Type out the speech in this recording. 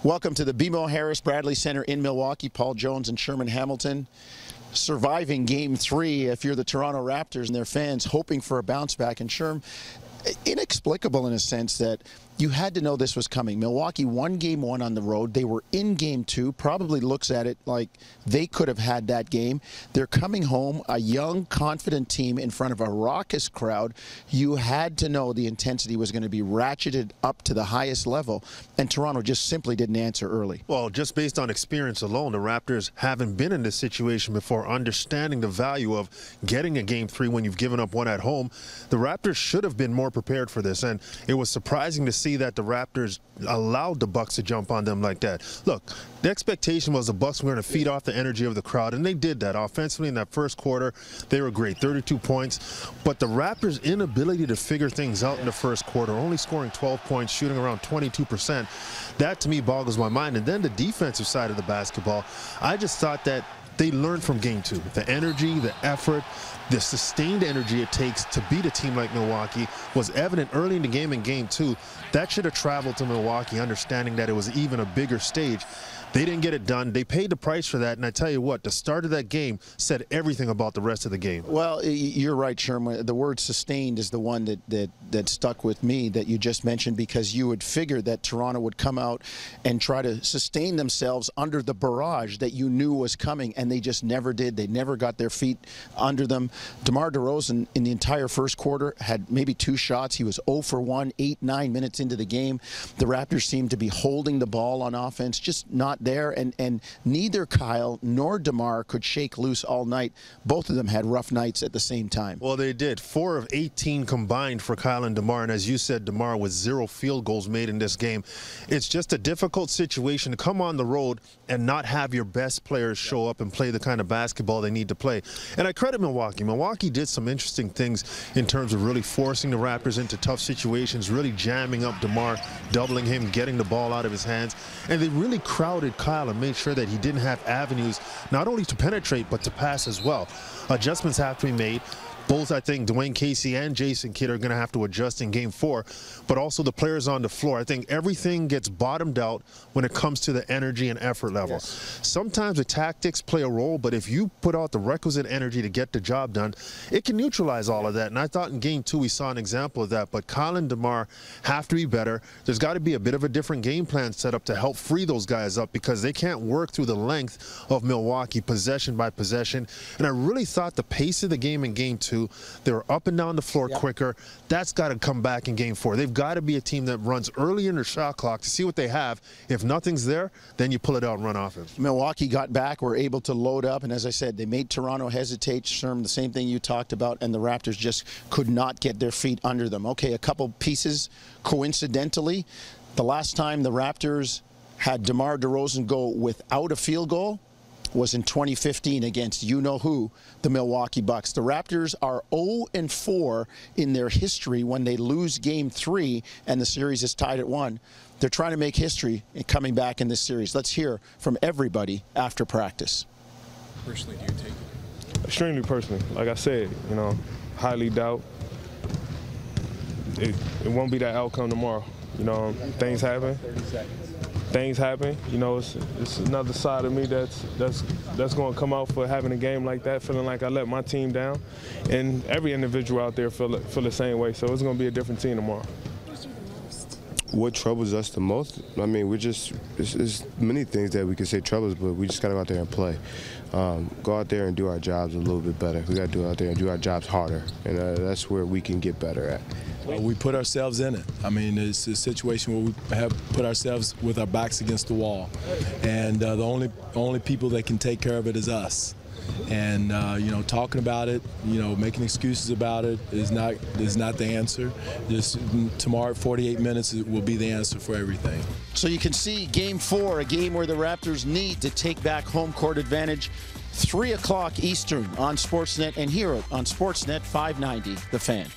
Welcome to the BMO Harris Bradley Center in Milwaukee. Paul Jones and Sherman Hamilton surviving Game 3 if you're the Toronto Raptors and their fans hoping for a bounce back. And Sherm, inexplicable in a sense that you had to know this was coming. Milwaukee won Game 1 on the road. They were in Game 2. Probably looks at it like they could have had that game. They're coming home, a young, confident team in front of a raucous crowd. You had to know the intensity was going to be ratcheted up to the highest level, and Toronto just simply didn't answer early. Well, just based on experience alone, the Raptors haven't been in this situation before, understanding the value of getting a Game 3 when you've given up one at home. The Raptors should have been more prepared for this, and it was surprising to see that the Raptors allowed the Bucks to jump on them like that. Look, the expectation was the Bucks were going to feed off the energy of the crowd, and they did that. Offensively in that first quarter, they were great, 32 points. But the Raptors' inability to figure things out in the first quarter, only scoring 12 points, shooting around 22%, that to me boggles my mind. And then the defensive side of the basketball, I just thought that they learned from Game 2. The energy, the effort, the sustained energy it takes to beat a team like Milwaukee was evident early in the game in Game 2. That should have traveled to Milwaukee, understanding that it was even a bigger stage. They didn't get it done. They paid the price for that, and I tell you what, the start of that game said everything about the rest of the game. Well, you're right, Sherman. The word sustained is the one that stuck with me that you just mentioned, because you would figure that Toronto would come out and try to sustain themselves under the barrage that you knew was coming, and they just never did. They never got their feet under them. DeMar DeRozan in the entire first quarter had maybe 2 shots. He was 0 for 1, 8-9 minutes into the game. The Raptors seemed to be holding the ball on offense, just not there, and neither Kyle nor DeMar could shake loose all night. Both of them had rough nights at the same time. Well, they did. 4 of 18 combined for Kyle and DeMar, and as you said, DeMar with 0 field goals made in this game. It's just a difficult situation to come on the road and not have your best players show up and play the kind of basketball they need to play. And I credit Milwaukee. Milwaukee did some interesting things in terms of really forcing the Raptors into tough situations, really jamming up DeMar, doubling him, getting the ball out of his hands, and they really crowded Kyle and made sure that he didn't have avenues not only to penetrate but to pass as well. Adjustments have to be made. Both, I think, Dwayne Casey and Jason Kidd are going to have to adjust in Game 4, but also the players on the floor. I think everything gets bottomed out when it comes to the energy and effort level. Yes. Sometimes the tactics play a role, but if you put out the requisite energy to get the job done, it can neutralize all of that. And I thought in Game 2 we saw an example of that, but Kyle and DeMar have to be better. There's got to be a bit of a different game plan set up to help free those guys up, because they can't work through the length of Milwaukee possession by possession. And I really thought the pace of the game in Game 2, they were up and down the floor quicker. That's got to come back in Game 4. They've got to be a team that runs early in their shot clock to see what they have. If nothing's there, then you pull it out and run offense. Milwaukee got back, were able to load up, and as I said, they made Toronto hesitate. Sherm, the same thing you talked about, and the Raptors just could not get their feet under them. Okay, a couple pieces coincidentally. The last time the Raptors had DeMar DeRozan go without a field goal was in 2015 against you-know-who, the Milwaukee Bucks. The Raptors are 0-4 in their history when they lose Game 3 and the series is tied at 1. They're trying to make history in coming back in this series. Let's hear from everybody after practice. Personally, do you take it? Extremely personally. Like I said, you know, highly doubt it won't be that outcome tomorrow. You know, things happen. 30 seconds. Things happen, you know. It's another side of me that's going to come out for having a game like that, feeling like I let my team down, and every individual out there feel the same way. So it's going to be a different team tomorrow. What troubles us the most? I mean, there's many things that we could say troubles, but we just got to go out there and play. Go out there and do our jobs a little bit better. We got to go out there and do our jobs harder, and that's where we can get better at. We put ourselves in it. I mean, it's a situation where we have put ourselves with our backs against the wall, and the only people that can take care of it is us. And you know, talking about it, you know, making excuses about it is not the answer. Just tomorrow at 48 minutes will be the answer for everything. So you can see Game 4, a game where the Raptors need to take back home court advantage. 3 o'clock Eastern on Sportsnet and here on Sportsnet 590, The Fan.